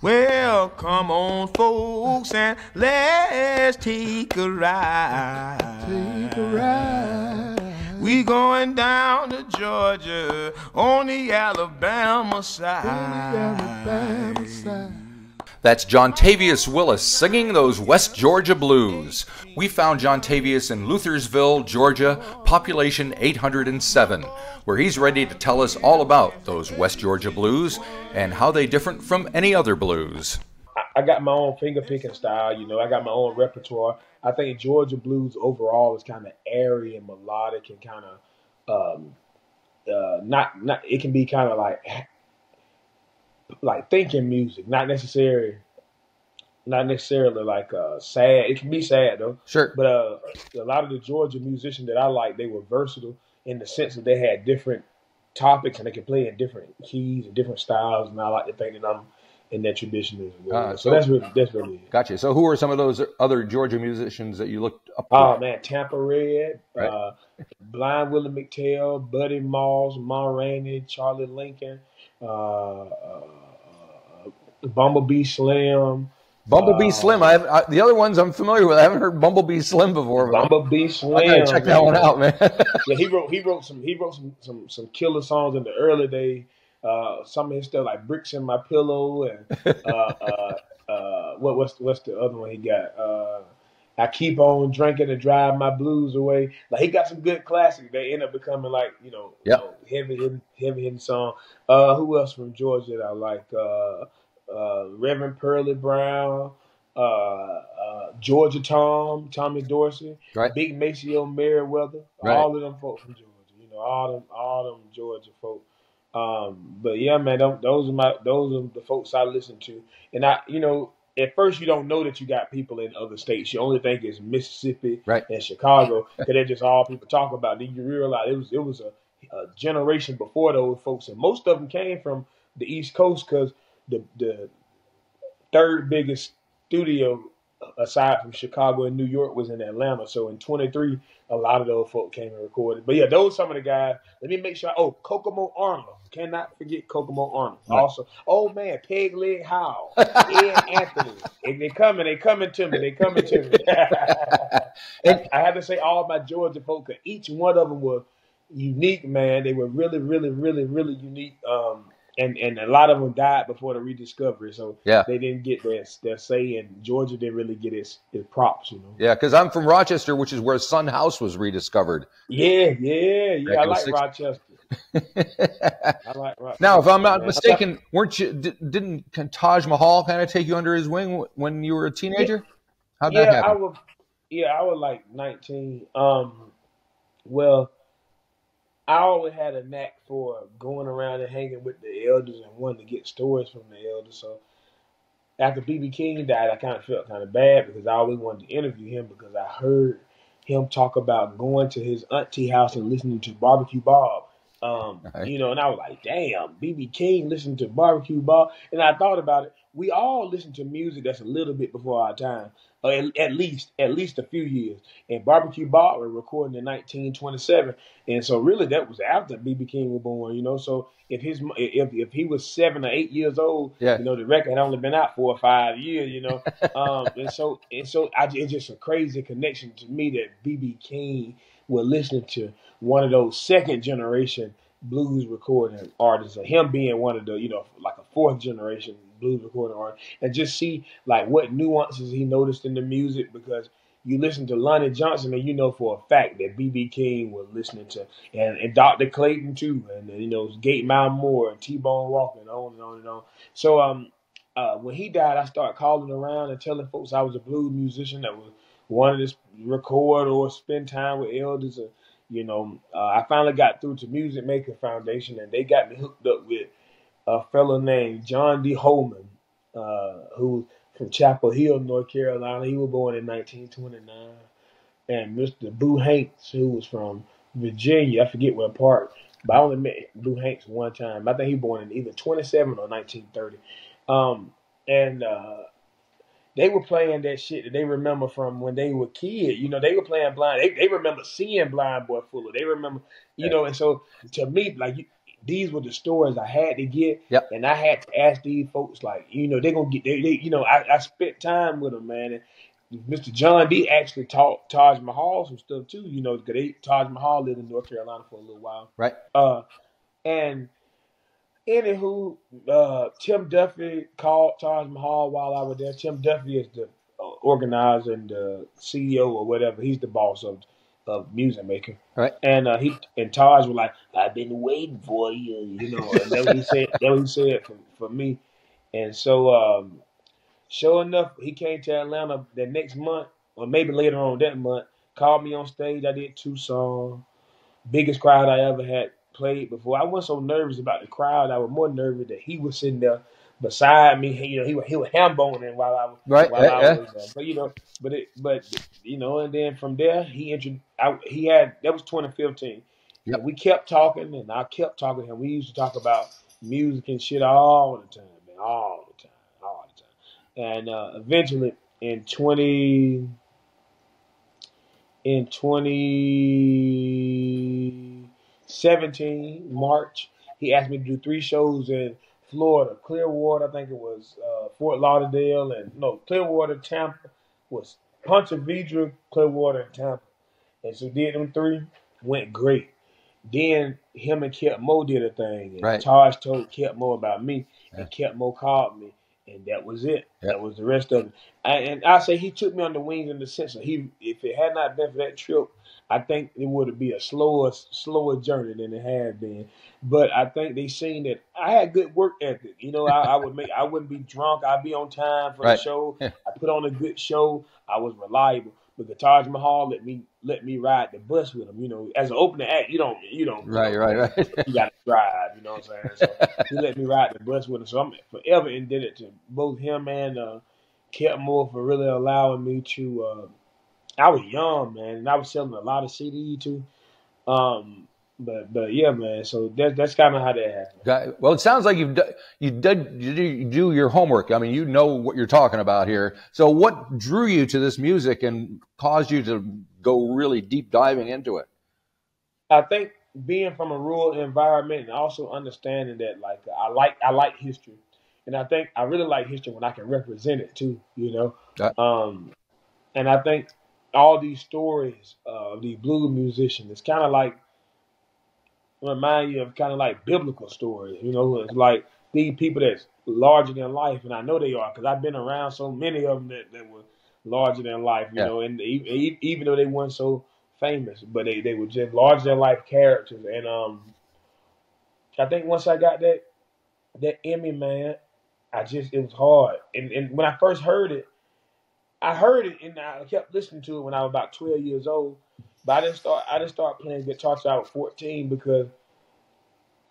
Well, come on, folks, and let's take a ride. Take a ride. We going down to Georgia on the Alabama side. On the Alabama side. That's Jontavious Willis singing those West Georgia blues. We found Jontavious in Luthersville, Georgia, population 807, where he's ready to tell us all about those West Georgia blues and how they different from any other blues. I got my own finger picking style, you know. I got my own repertoire. I think Georgia blues overall is kind of airy and melodic and kind of not. It can be kind of like thinking music, not necessarily like sad. It can be sad though. Sure. But a lot of the Georgia musicians that I like, they were versatile in the sense that they had different topics and they could play in different keys and different styles. And I like to think that I'm in that tradition as well. So that's really it. Gotcha. So who are some of those other Georgia musicians that you looked up to? Oh man, Tampa Red, Right. Blind Willie McTell, Buddy Moss, Ma Rainey, Charlie Lincoln, Bumblebee Slim. Bumblebee Slim. The other ones I'm familiar with. I haven't heard Bumblebee Slim before. Bumblebee Slim. I gotta check that one out, man. Yeah, he wrote some killer songs in the early days. Some of his stuff like "Bricks in My Pillow" and what's the other one he got? I Keep On Drinking and Drive My Blues Away. Like he got some good classics. They end up becoming like heavy hitting song. Who else from Georgia that I like? Reverend Pearlie Brown, Georgia Tommy Dorsey, Right. Big Maceo Merriweather, Right. all of them folks from Georgia. You know, all them Georgia folk. But yeah, man, those are the folks I listen to. And at first you don't know that you got people in other states. You only think it's Mississippi Right. and Chicago, because they're just all people talk about. Then you realize it was a generation before those folks, and most of them came from the East Coast, because the third biggest studio aside from Chicago and New York was in Atlanta. So in 23, a lot of those folk came and recorded. But yeah, those some of the guys. Let me make sure. Oh, Kokomo Arnold. Cannot forget Kokomo Arnold. Right. Also, oh man, Peg Leg Howe, Ed Anthony. If they coming to me. And I have to say all my Georgia folk, 'cause each one of them were unique, man. They were really, really, really, really unique. And a lot of them died before the rediscovery, so Yeah. they didn't get their say, and Georgia didn't really get its props, you know. Yeah, because I'm from Rochester, which is where Sun House was rediscovered. Yeah. Back I in the like 60s. Rochester. I like Rochester. Now, if I'm not man. mistaken, didn't Taj Mahal kind of take you under his wing when you were a teenager? How'd that happen? I was like 19. Well, I always had a knack for going around and hanging with the elders and wanting to get stories from the elders. So after B.B. King died, I kind of felt kind of bad, because I always wanted to interview him, because I heard him talk about going to his auntie house and listening to Barbecue Bob. Right. And I was like, damn, B.B. King listened to Barbecue Bob. And I thought about it. We all listen to music that's a little bit before our time, or at least a few years. And Barbecue Bob was recorded in 1927, and so really that was after B.B. King was born. You know, so if he was 7 or 8 years old, Yeah. the record had only been out 4 or 5 years. You know, it's just a crazy connection to me that B.B. King was listening to one of those second generation blues recording artists, or him being one of the, like a fourth generation blues recording artist, and just see like what nuances he noticed in the music, because you listen to Lonnie Johnson and you know for a fact that B.B. King was listening to, and Dr. Clayton too, and Gate Mount Moore and T-Bone Walker, and on and on and on. So when he died, I started calling around and telling folks I was a blues musician that was wanted to record or spend time with elders. I finally got through to Music Maker Foundation, and they got me hooked up with a fellow named John D. Holman, who from Chapel Hill, North Carolina. He was born in 1929. And Mr. Boo Hanks, who was from Virginia. I forget what part, but I only met Boo Hanks one time. I think he was born in either 27 or 1930. They were playing that shit that they remember from when they were kids. They were playing Blind. They remember seeing Blind Boy Fuller. They remember, and so to me, like these were the stories I had to get, Yep. and I had to ask these folks, like, they're gonna get, I spent time with them, man. And Mr. John D actually taught Taj Mahal some stuff too, because Taj Mahal lived in North Carolina for a little while. Right. And anywho, Tim Duffy called Taj Mahal while I was there. Tim Duffy is the organizer and the CEO or whatever. He's the boss of music making. Right. And Taj was like, "I've been waiting for you," and that's what he said. That's what he said for me. And so, sure enough, he came to Atlanta the next month, or maybe later on that month. Called me on stage. I did 2 songs. Biggest crowd I ever had played before. I wasn't so nervous about the crowd. I was more nervous that he was sitting there beside me. He was ham boning while I was Right. while I was there. But and then from there that was 2015. Yep. And we kept talking, and I kept talking to him. We used to talk about music and shit all the time, man, all the time. And eventually in 2017, March, he asked me to do 3 shows in Florida. Clearwater, I think it was Fort Lauderdale, Clearwater, Tampa, was Ponte Vedra, Clearwater, and Tampa. And so did them 3, went great. Then him and Kip Mo did a thing. And Right. Taj told Kip Mo about me, and Kip Mo called me. And that was it. Yep. That was the rest of it. And I say he took me on the wings in the sense that if it had not been for that trip, I think it would be a slower journey than it had been. But I think they seen that I had good work ethic. I wouldn't be drunk. I'd be on time for the show. I put on a good show. I was reliable. But the Taj Mahal let me ride the bus with him. As an opening act, you don't. Right. You got to drive. You know what I'm saying? So he let me ride the bus with him. So I'm forever indebted to both him and Kip Moore for really allowing me to. I was young, man, and I was selling a lot of CD too. But yeah, man. So that's kind of how that happened. Well, it sounds like you do your homework. I mean, you know what you're talking about here. So, what drew you to this music and caused you to go really deep diving into it? I think being from a rural environment and also understanding that, like, I like history, and I think I really like history when I can represent it too. And I think all these stories of these blues musicians, it's kind of like. Remind you of kind of like biblical stories, it's like these people that's larger than life, and I know they are because I've been around so many of them that were larger than life, and even though they weren't so famous, but they were just larger than life characters. And I think once I got that Emmy, man, it was hard. And when I first heard it, and I kept listening to it when I was about 12 years old. But I didn't start playing guitar till I was 14 because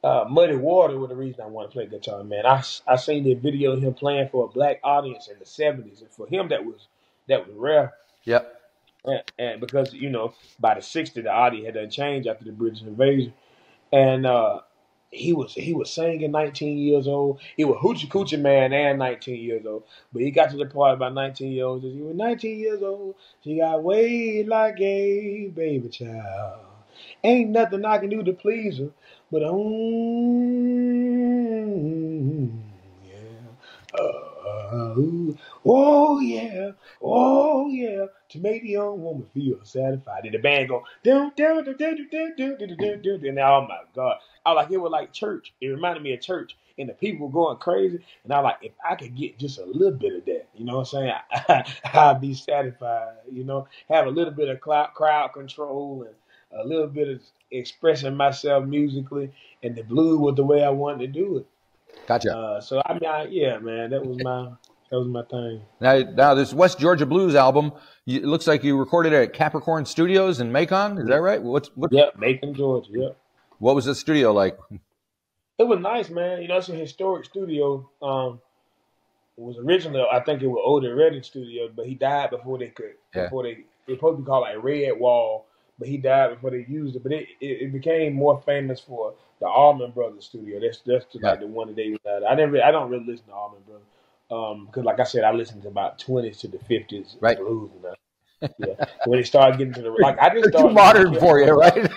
Muddy Water was the reason I wanted to play guitar, man. I seen the video of him playing for a black audience in the 70s, and for him that was rare. Yep. And because by the 60s the audience had done changed after the British invasion, and he was singing 19 years old. He was Hoochie Coochie Man and 19 years old. But he got to the part about 19 years old. He was 19 years old. She got weighed like a baby child. Ain't nothing I can do to please her. But oh yeah, to make the young woman feel satisfied. And the band go down, and oh my God, it was like church. It reminded me of church, and the people were going crazy. And I if I could get just a little bit of that, you know what I'm saying? I'd be satisfied. Have a little bit of crowd control and a little bit of expressing myself musically, and the blues was the way I wanted to do it. Gotcha. So I mean, yeah, man, that was my thing. Now this West Georgia Blues album, it looks like you recorded it at Capricorn Studios in Macon. Is that right? Yep, Macon, Georgia. Yep. What was the studio like? It was nice, man. It's a historic studio. It was originally, I think it was Odin Redding Studio, but he died before they could. Yeah. Before they supposed to be called like Red Wall, but he died before they used it. But it became more famous for the Allman Brothers Studio. That's like the one that they was at. I don't really listen to Allman Brothers. Because like I said, I listened to about 20s to the 50s right. blues and that. Yeah. When it started getting to the like, I just They're too started modern listening for you, right?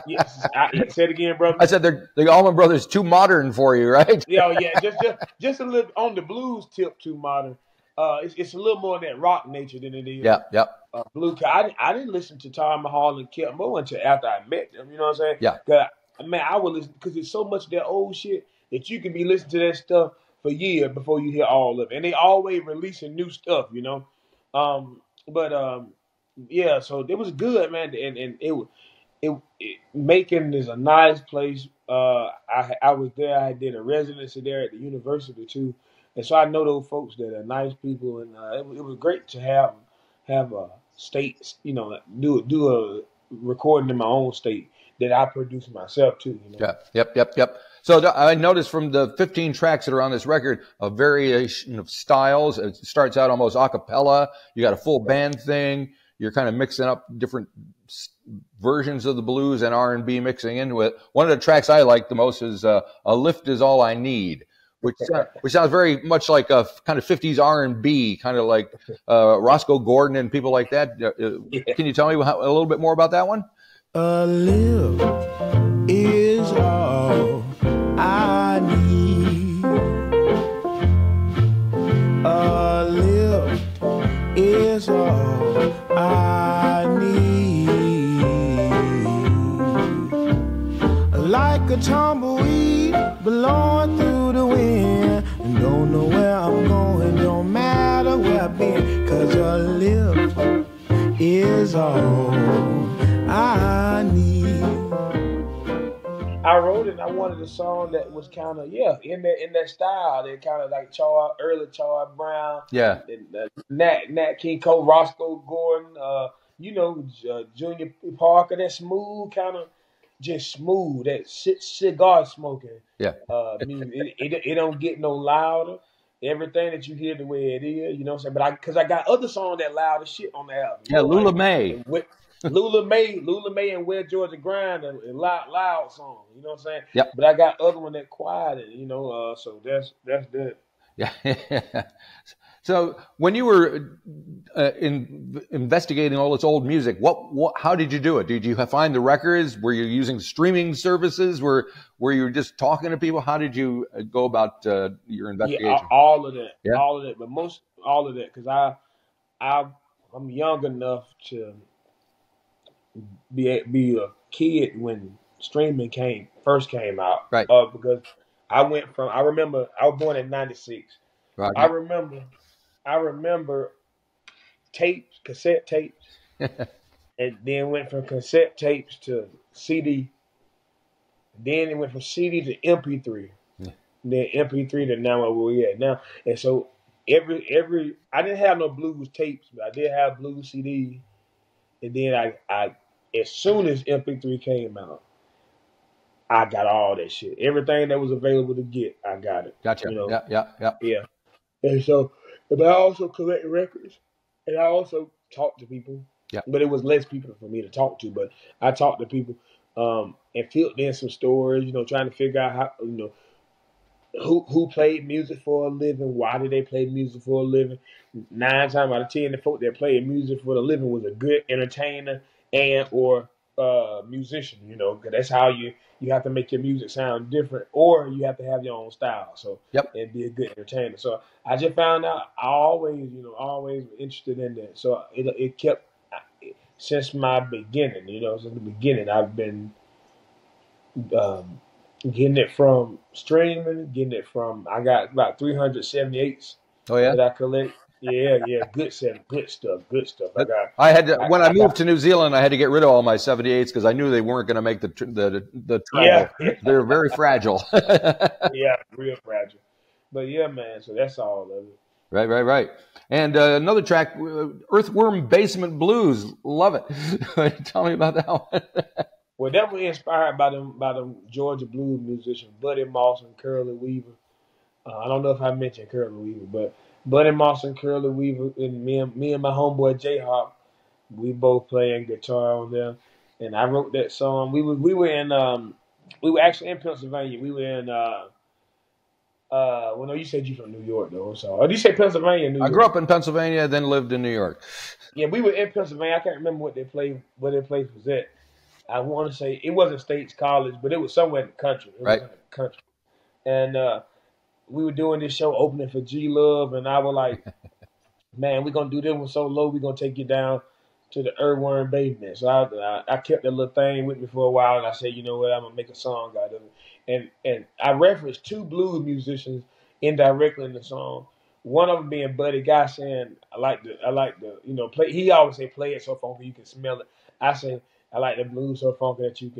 Yes, say it again, brother. I said the Allman Brothers too modern for you, right? Yeah, yeah, just a little on the blues tip too modern. It's a little more of that rock nature than it is Yeah, yeah, blue. I didn't listen to Tom Mahal and Kip Moore until after I met them. You know what I'm saying? yeah. 'Cause man, I would listen because it's so much of that old shit that you can be listening to that stuff for years before you hear all of it, and they always releasing new stuff. You know, but yeah, so it was good, man, and Macon is a nice place. I was there. I did a residency there at the university too, and so I know those folks that are nice people, and it was great to have a state, you know, do a recording in my own state that I produce myself too. You know. Yeah, yep. So I noticed from the 15 tracks that are on this record, a variation of styles. It starts out almost a cappella. You got a full band thing. You're kind of mixing up different versions of the blues and R&B mixing into it. One of the tracks I like the most is "A Lift Is All I Need," which sounds very much like a kind of 50s R&B, kind of like Roscoe Gordon and people like that. Can you tell me a little bit more about that one? A lift is all I need. A lift is all I need. Like a tumbleweed blowing through the wind, and don't know where I'm going, don't matter where I've been, 'cause a lift is all I need. I wrote it and I wanted a song that was kind of in that style, that kind of like early Charles Brown, Yeah. and, Nat King Cole, Roscoe Gordon, Junior Parker, that smooth kind of just smooth, that cigar smoking. Yeah. Music. It don't get no louder. Everything that you hear the way it is, you know what I'm saying? But because I got other songs that loud as shit on the album. Yeah, Lula May. Lula May and Where Georgia Grind and loud songs, you know what I'm saying? Yep. But I got other one that quiet, you know, so that's that. Yeah. So when you were investigating all this old music, how did you do it? Did you find the records? Were you using streaming services? Were you just talking to people? How did you go about your investigation? Yeah, all of that. Yeah. All of that, but most all of that, because I'm young enough to be a kid when streaming first came out. Right. Because I remember I was born in '96. Right. I remember cassette tapes, and then went from cassette tapes to CD. Then it went from CD to MP3. Yeah. Then MP3 to now where we're at now. And so every I didn't have no blues tapes, but I did have blues CDs. And then I as soon as MP3 came out, I got all that shit. Everything that was available to get, I got it. Gotcha. You know? Yeah. And so, but I also collect records, and I also talk to people. Yeah. But it was less people for me to talk to. But I talked to people, and filled in some stories. You know, trying to figure out how, you know, who played music for a living, why did they play music for a living. 9 times out of 10, the folk that played music for a living was a good entertainer and or musician. You know, because that's how you have to make your music sound different, or you have to have your own style. So and be a good entertainer. So I just found out I always interested in that. So it kept since my beginning. You know, since the beginning I've been getting it from streaming, getting it from. I got about 378s. Oh yeah, that I collect. Yeah, good stuff. I had to, when I moved to New Zealand, I had to get rid of all my 78s because I knew they weren't going to make the travel. Yeah. They're very fragile. Yeah, real fragile. But yeah, man. So that's all of it. Right. And another track, Earthworm Basement Blues. Love it. Tell me about that one. Well, that was inspired by them Georgia blues musicians, Buddy Moss and Curly Weaver. I don't know if I mentioned Curly Weaver, but Buddy Moss and Curly Weaver and me and my homeboy J-Hawk, we both playing guitar on there. And I wrote that song. We were actually in Pennsylvania. We were in Well, no, you said you from New York though. So, or did you say Pennsylvania? New York? I grew up in Pennsylvania, then lived in New York. Yeah, we were in Pennsylvania. I can't remember what their place was at. I want to say it wasn't States College, but it was somewhere in the country. It was in the country. And we were doing this show opening for G Love, and I was like, man, we're going to do this one so low, we're going to take you down to the Earthworm Basement. So I kept that little thing with me for a while, and I said, you know what, I'm going to make a song out of it. And I referenced 2 blues musicians indirectly in the song. One of them being Buddy Guy saying, I like the, you know, play. He always say, play it so funky you can smell it. I say, I like the blues so funky that you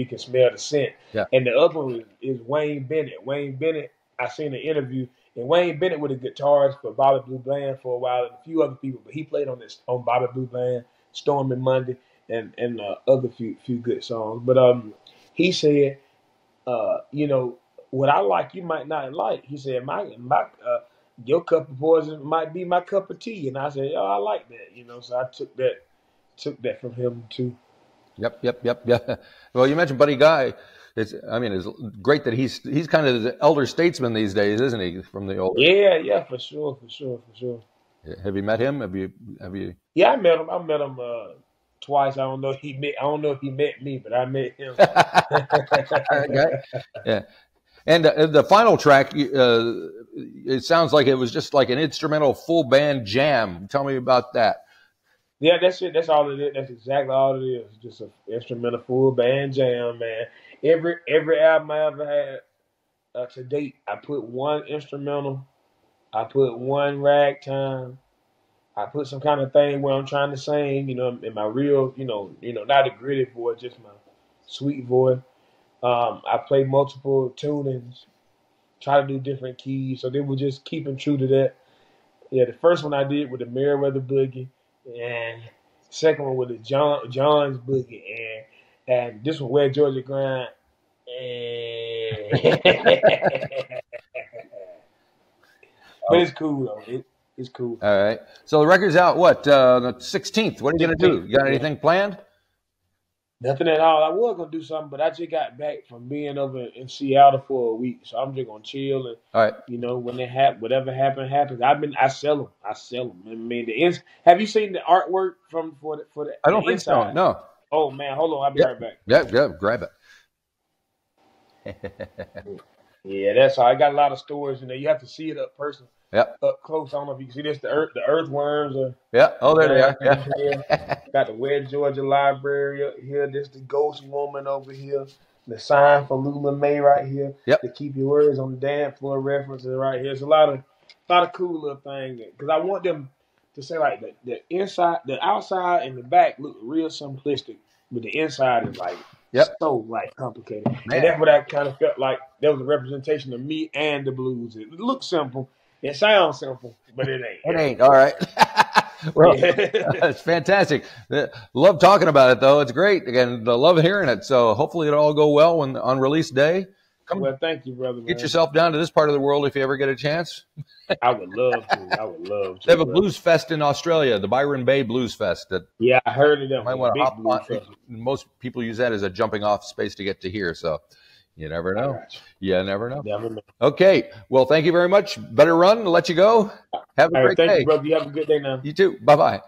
can smell the scent. Yeah. And the other one is Wayne Bennett. Wayne Bennett, I seen an interview, and Wayne Bennett was a guitarist for Bobby Blue Bland for a while, and a few other people, but he played on Bobby Blue Bland, Stormy Monday, and other few good songs. But he said, you know, what I like you might not like. He said, your cup of poison might be my cup of tea. And I said, oh, I like that, you know. So I took that from him too. Yep. Well, you mentioned Buddy Guy. It's great that he's kind of the elder statesman these days, isn't he? From the old. Yeah, for sure. Have you met him? Have you? Yeah, I met him twice. I don't know if he met me, but I met him. Okay. Yeah. And the final track, it sounds like it was just like an instrumental full band jam. Tell me about that. Yeah, that's it. That's all it is. That's exactly all it is. Just an instrumental full band jam, man. Every album I ever had to date, I put one instrumental, I put one ragtime, I put some kind of thing where I'm trying to sing, you know, in my real, you know, not a gritty voice, just my sweet voice. I play multiple tunings, try to do different keys, so they were just keeping true to that. Yeah, the first one I did with the Meriwether Boogie, and second one with the John's Boogie, and this one Where Georgia Grind. But it's cool though. It's cool. All right. So the record's out. What? The 16th. What are you gonna do? You got anything planned? Nothing at all. I was gonna do something, but I just got back from being over in Seattle for a week, so I'm just gonna chill and, all right, you know, when it whatever happens. I sell them. I mean, have you seen the artwork for the? I don't think so. No. Oh man, hold on. I'll be right back. Yeah, grab it. Yeah, that's how I got a lot of stories in there. You have to see it up close. I don't know if you can see this. The earthworms are. Yeah. Oh, there they are. Yeah. Got the Where Georgia Library here. This the Ghost Woman over here. The sign for Lula May right here. Yep. To keep your words on the dance floor references right here. There's a lot of cool little things because I want them to say like the inside, the outside, and the back look real simplistic, but the inside is like. So like complicated. Man. And that's what I kind of felt like there was a representation of me and the blues. It looks simple. It sounds simple, but it ain't. It ain't. All right. Well, it's fantastic. Love talking about it, though. It's great. Again, I love hearing it. So hopefully it'll all go well on release day. Well, thank you, brother. Get yourself down to this part of the world if you ever get a chance. I would love to. They have a blues fest in Australia, the Byron Bay Blues Fest. Yeah, I heard of them. Might want to hop on. Most people use that as a jumping off space to get to here. So you never know. You never know. Okay. Well, thank you very much. Better run. I'll let you go. Have a great day. Thank you, brother. You have a good day now. You too. Bye-bye.